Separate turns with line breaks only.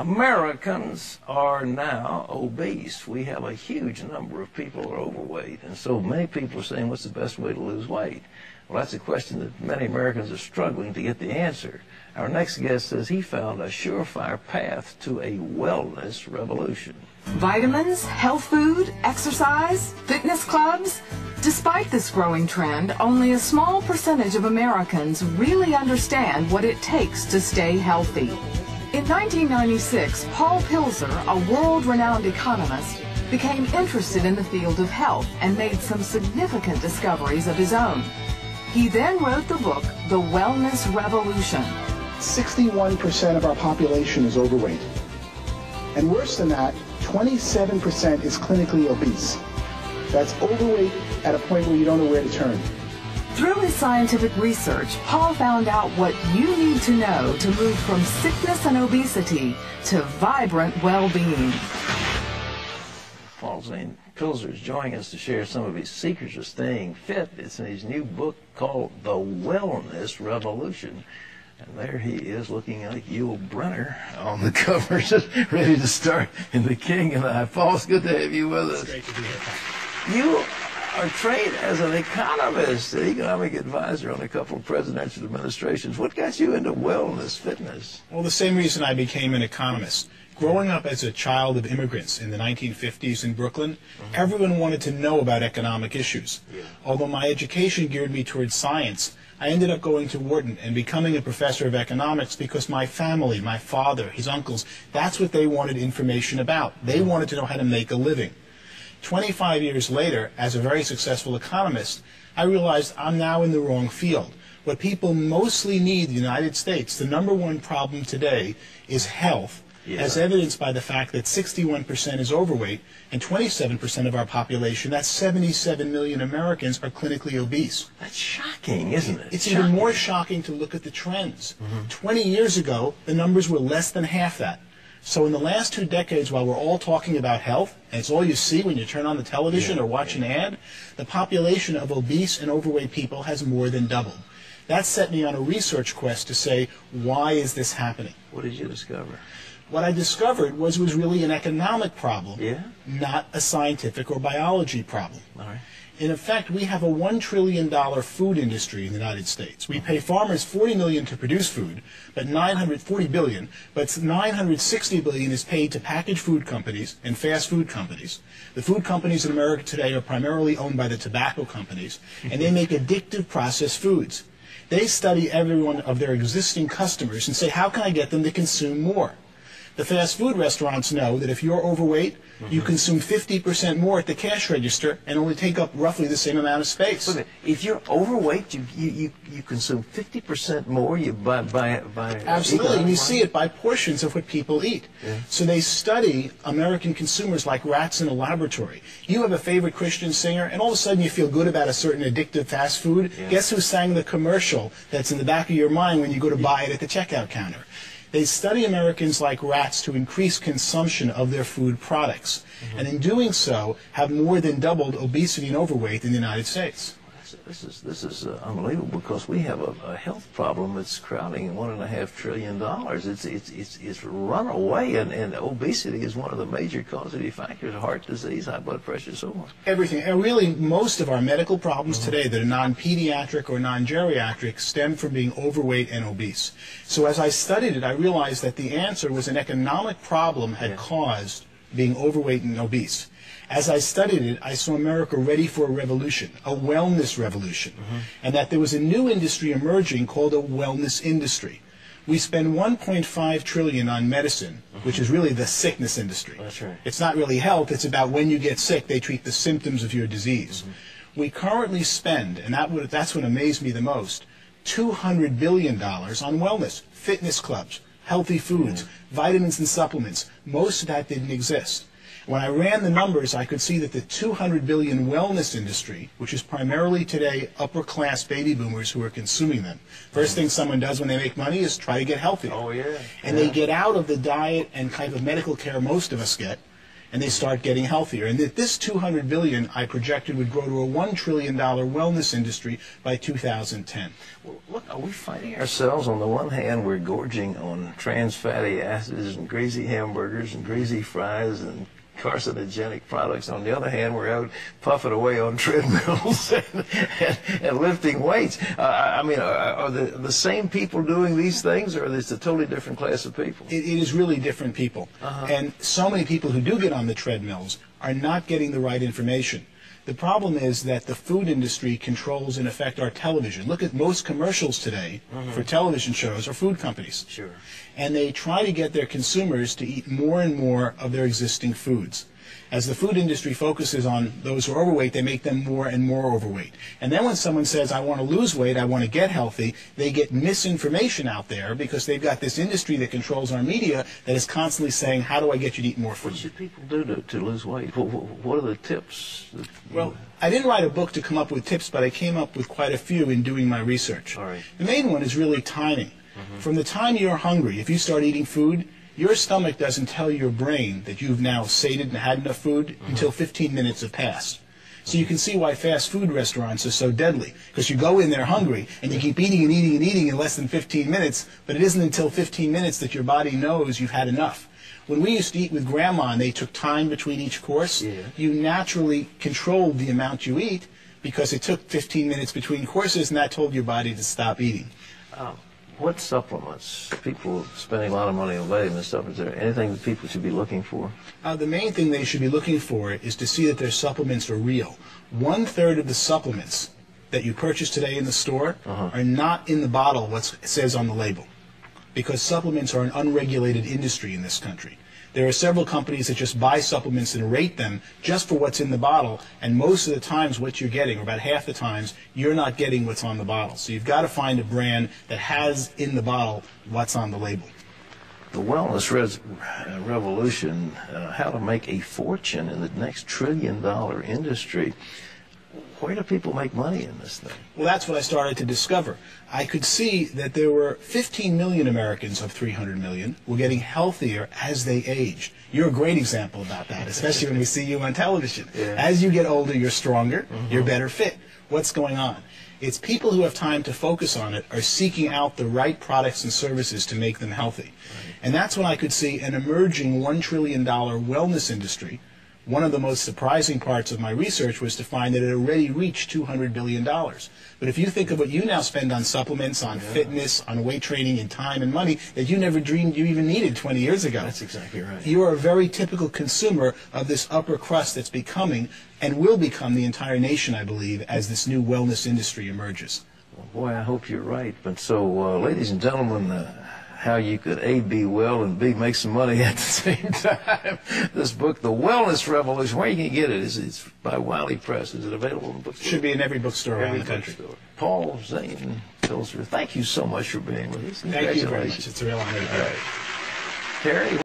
Americans are now obese. We have a huge number of people who are overweight, and so many people are saying, what's the best way to lose weight? Well, that's a question that many Americans are struggling to get the answer. Our next guest says he found a surefire path to a wellness revolution.
Vitamins, health food, exercise, fitness clubs. Despite this growing trend, only a small percentage of Americans really understand what it takes to stay healthy. In 1996, Paul Pilzer, a world-renowned economist, became interested in the field of health and made some significant discoveries of his own. He then wrote the book, The Wellness Revolution.
61% of our population is overweight. And worse than that, 27% is clinically obese. That's overweight at a point where you don't know where to turn.
Through his scientific research, Paul found out what you need to know to move from sickness and obesity to vibrant well-being.
Paul Zane Pilzer is joining us to share some of his secrets of staying fit. It's in his new book called The Wellness Revolution. And there he is looking like Yul Brynner on the cover, just ready to start in The King and I. Paul, it's good to have you with us.
It's great to be here.
You are trained as an economist, an economic advisor on a couple of presidential administrations. What got you into wellness, fitness?
Well, the same reason I became an economist. Growing up as a child of immigrants in the 1950s in Brooklyn, everyone wanted to know about economic issues. Although my education geared me towards science, I ended up going to Wharton and becoming a professor of economics because my family, my father, his uncles, that's what they wanted information about. They wanted to know how to make a living. 25 years later, as a very successful economist, I realized I'm now in the wrong field. What people mostly need in the United States, the #1 problem today, is health. As evidenced by the fact that 61% is overweight and 27% of our population, that's 77 million Americans, are clinically obese.
That's shocking, isn't it?
It's even more shocking to look at the trends. 20 years ago, the numbers were less than half that. So in the last 2 decades, while we're all talking about health, and it's all you see when you turn on the television or watch an ad, the population of obese and overweight people has more than doubled. That set me on a research quest to say, why is this happening?
What did you discover?
What I discovered was it was really an economic problem,
Yeah?
not a scientific or biology problem.
All right.
In effect, we have a $1 trillion food industry in the United States. We pay farmers $40 million to produce food, but $940 billion, but $960 billion is paid to packaged food companies and fast food companies. The food companies in America today are primarily owned by the tobacco companies, and they make addictive processed foods. They study every one of their existing customers and say, how can I get them to consume more? The fast food restaurants know that if you're overweight, you consume 50% more at the cash register and only take up roughly the same amount of space.
Wait a minute. If you're overweight, you consume 50% more. You by
Absolutely, and you see it by portions of what people eat. So they study American consumers like rats in a laboratory. You have a favorite Christian singer, and all of a sudden you feel good about a certain addictive fast food. Guess who sang the commercial that's in the back of your mind when you go to buy it at the checkout counter? They study Americans like rats to increase consumption of their food products, and in doing so have more than doubled obesity and overweight in the United States.
This is unbelievable, because we have a health problem that's crowding $1.5 trillion. It's run away, and obesity is one of the major causative factors: heart disease, high blood pressure, so on.
Everything, and really most of our medical problems today that are non-pediatric or non-geriatric stem from being overweight and obese. So as I studied it, I realized that the answer was an economic problem had caused being overweight and obese. As I studied it, I saw America ready for a revolution, a wellness revolution, and that there was a new industry emerging called a wellness industry. We spend $1.5 trillion on medicine, which is really the sickness industry.
That's right.
It's not really health, it's about when you get sick, they treat the symptoms of your disease. We currently spend, and that's what amazed me the most, $200 billion on wellness, fitness clubs, healthy foods, vitamins and supplements. Most of that didn't exist. When I ran the numbers, I could see that the $200 billion wellness industry, which is primarily today upper-class baby boomers who are consuming them. First thing someone does when they make money is try to get healthy.
Oh, yeah.
And they get out of the diet and kind of medical care most of us get, and they start getting healthier. And that this $200 billion I projected would grow to a $1 trillion wellness industry by 2010.
Well, look, are we finding ourselves, on the one hand, we're gorging on trans fatty acids and greasy hamburgers and greasy fries and carcinogenic products. On the other hand, we're out puffing away on treadmills and lifting weights. I mean, are the same people doing these things, or is it a totally different class of people?
It is really different people. And so many people who do get on the treadmills are not getting the right information. The problem is that the food industry controls, in effect, our television. Look at most commercials today for television shows or food companies.
Sure.
And they try to get their consumers to eat more and more of their existing foods. As the food industry focuses on those who are overweight, they make them more and more overweight. And then when someone says, I want to lose weight, I want to get healthy, they get misinformation out there because they've got this industry that controls our media that is constantly saying, how do I get you to eat more food?
What should people do to lose weight? What are the tips?
Well, I didn't write a book to come up with tips, but I came up with quite a few in doing my research.
All right.
The main one is really timing. From the time you're hungry, if you start eating food, your stomach doesn't tell your brain that you've now sated and had enough food until 15 minutes have passed. So you can see why fast food restaurants are so deadly, because you go in there hungry and you keep eating and eating and eating in less than 15 minutes, but it isn't until 15 minutes that your body knows you've had enough. When we used to eat with Grandma and they took time between each course, you naturally controlled the amount you eat because it took 15 minutes between courses, and that told your body to stop eating.
What supplements? People spending a lot of money on vitamin supplements. Is there anything that people should be looking for?
The main thing they should be looking for is to see that their supplements are real. 1/3 of the supplements that you purchase today in the store are not in the bottle what it says on the label, because supplements are an unregulated industry in this country. There are several companies that just buy supplements and rate them just for what's in the bottle, and most of the times what you're getting, or about half the times, you're not getting what's on the bottle. So you've got to find a brand that has in the bottle what's on the label.
The wellness revolution, how to make a fortune in the next trillion-dollar industry. Where do people make money in this thing?
Well, that's what I started to discover. I could see that there were 15 million Americans of 300 million were getting healthier as they aged. You're a great example about that, especially when we see you on television. As you get older, you're stronger, you're better fit. What's going on? It's people who have time to focus on it are seeking out the right products and services to make them healthy. And that's when I could see an emerging $1 trillion wellness industry. One of the most surprising parts of my research was to find that it already reached $200 billion. But if you think of what you now spend on supplements, on fitness, on weight training, and time and money that you never dreamed you even needed 20 years ago.
That's exactly right.
You are a very typical consumer of this upper crust that's becoming and will become the entire nation, I believe, as this new wellness industry emerges.
Well, boy, I hope you're right. But so, ladies and gentlemen, how you could A, be well, and B, make some money at the same time. This book, The Wellness Revolution, where you can get it? It's by Wiley Press. Is it available in the bookstore?
Should be in every bookstore around the country.
Paul Zane Pilzer, thank you so much for being with us.
Thank you very much. It's a real honor to be here.
Terry?